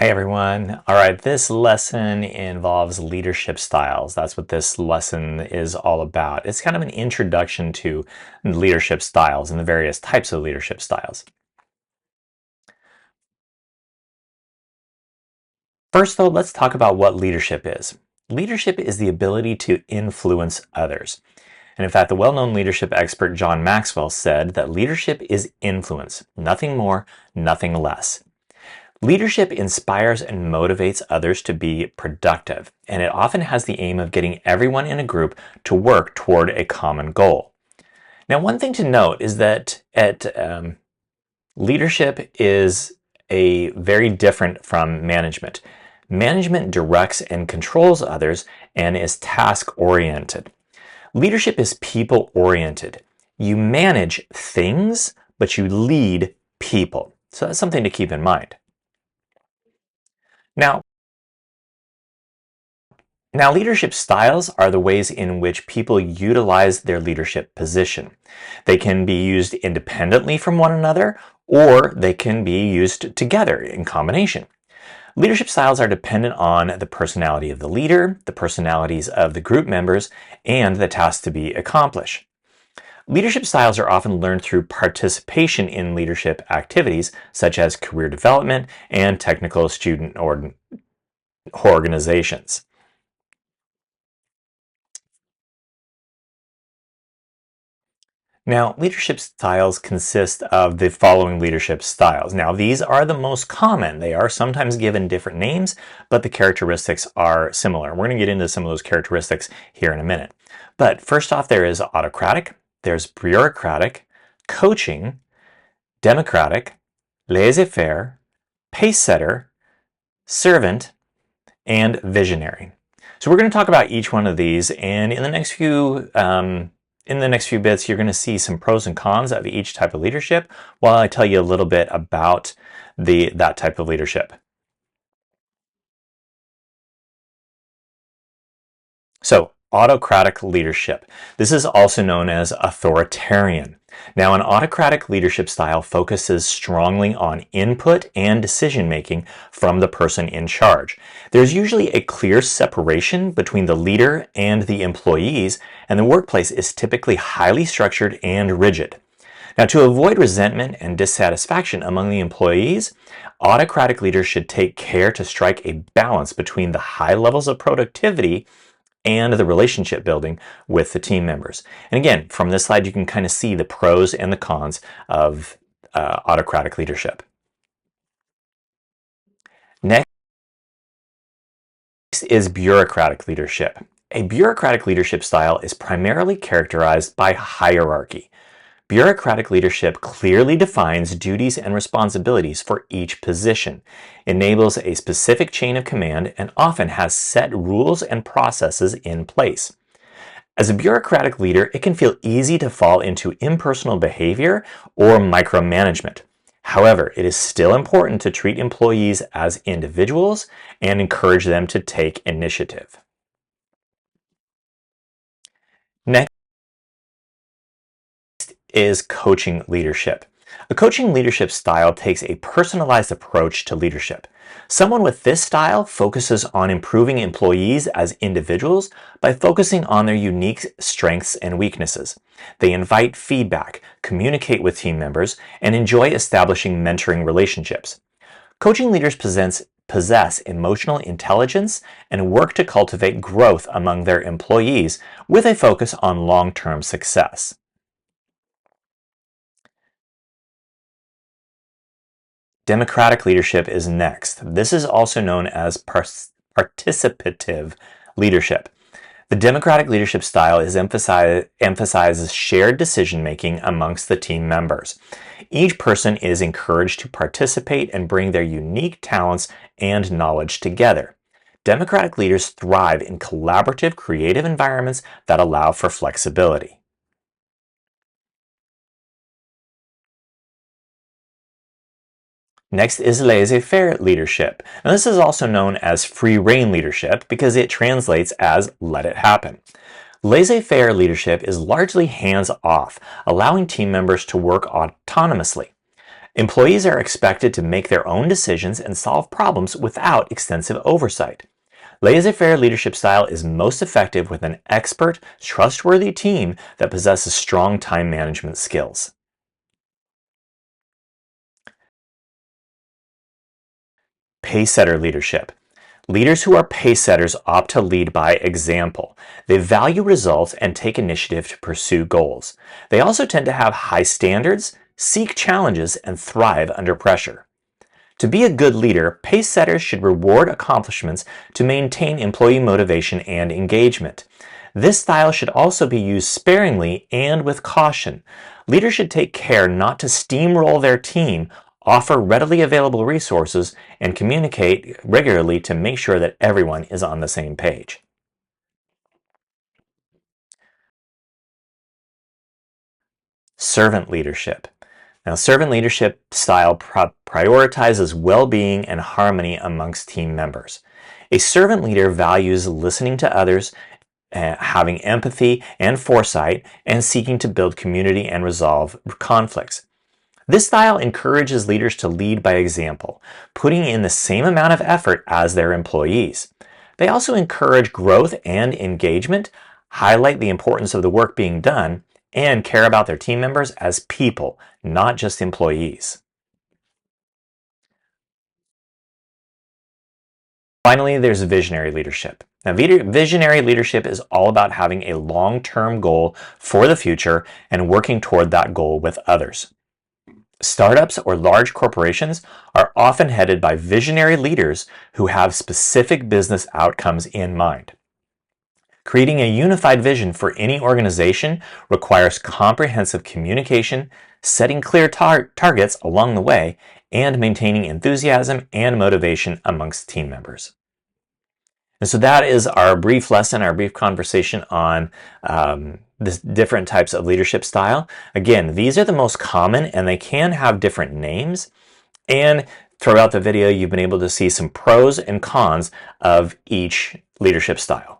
Hi everyone. All right, this lesson involves leadership styles. That's what this lesson is all about. It's kind of an introduction to leadership styles and the various types of leadership styles. First though, let's talk about what leadership is. Leadership is the ability to influence others. And in fact, the well-known leadership expert John Maxwell said that leadership is influence, nothing more, nothing less. Leadership inspires and motivates others to be productive, and it often has the aim of getting everyone in a group to work toward a common goal. Now, one thing to note is that leadership is very different from management. Management directs and controls others and is task-oriented. Leadership is people-oriented. You manage things, but you lead people. So that's something to keep in mind. Now, leadership styles are the ways in which people utilize their leadership position. They can be used independently from one another, or they can be used together in combination. Leadership styles are dependent on the personality of the leader, the personalities of the group members, and the task to be accomplished. Leadership styles are often learned through participation in leadership activities, such as career development and technical student organizations. Now, leadership styles consist of the following leadership styles. Now, these are the most common. They are sometimes given different names, but the characteristics are similar. We're going to get into some of those characteristics here in a minute. But first off, there is autocratic, there's bureaucratic, coaching, democratic, laissez-faire, pacesetter, servant, and visionary. So we're going to talk about each one of these, and in the next few bits, you're going to see some pros and cons of each type of leadership while I tell you a little bit about that type of leadership. So, autocratic leadership. This is also known as authoritarian. Now, an autocratic leadership style focuses strongly on input and decision-making from the person in charge. There's usually a clear separation between the leader and the employees, and the workplace is typically highly structured and rigid. Now, to avoid resentment and dissatisfaction among the employees, autocratic leaders should take care to strike a balance between the high levels of productivity and the relationship building with the team members. And again, from this slide, you can kind of see the pros and the cons of autocratic leadership. Next is bureaucratic leadership. A bureaucratic leadership style is primarily characterized by hierarchy. Bureaucratic leadership clearly defines duties and responsibilities for each position, enables a specific chain of command, and often has set rules and processes in place. As a bureaucratic leader, it can feel easy to fall into impersonal behavior or micromanagement. However, it is still important to treat employees as individuals and encourage them to take initiative. Next is coaching leadership. A coaching leadership style takes a personalized approach to leadership. Someone with this style focuses on improving employees as individuals by focusing on their unique strengths and weaknesses. They invite feedback, communicate with team members, and enjoy establishing mentoring relationships. Coaching leaders possess emotional intelligence and work to cultivate growth among their employees with a focus on long-term success. Democratic leadership is next. This is also known as participative leadership. The democratic leadership style emphasizes shared decision-making amongst the team members. Each person is encouraged to participate and bring their unique talents and knowledge together. Democratic leaders thrive in collaborative, creative environments that allow for flexibility. Next is laissez-faire leadership. Now, this is also known as free-rein leadership because it translates as let it happen. Laissez-faire leadership is largely hands-off, allowing team members to work autonomously. Employees are expected to make their own decisions and solve problems without extensive oversight. Laissez-faire leadership style is most effective with an expert, trustworthy team that possesses strong time management skills. Pacesetter leadership. Leaders who are pace setters opt to lead by example. They value results and take initiative to pursue goals. They also tend to have high standards, seek challenges, and thrive under pressure. To be a good leader, pace setters should reward accomplishments to maintain employee motivation and engagement. This style should also be used sparingly and with caution. Leaders should take care not to steamroll their team, offer readily available resources, and communicate regularly to make sure that everyone is on the same page. Servant leadership. Now, servant leadership style prioritizes well-being and harmony amongst team members. A servant leader values listening to others, having empathy and foresight, and seeking to build community and resolve conflicts. This style encourages leaders to lead by example, putting in the same amount of effort as their employees. They also encourage growth and engagement, highlight the importance of the work being done, and care about their team members as people, not just employees. Finally, there's visionary leadership. Now, visionary leadership is all about having a long-term goal for the future and working toward that goal with others. Startups or large corporations are often headed by visionary leaders who have specific business outcomes in mind. Creating a unified vision for any organization requires comprehensive communication, setting clear targets along the way, and maintaining enthusiasm and motivation amongst team members. And so that is our brief lesson, our brief conversation on the different types of leadership style. Again, these are the most common and they can have different names. And throughout the video, you've been able to see some pros and cons of each leadership style.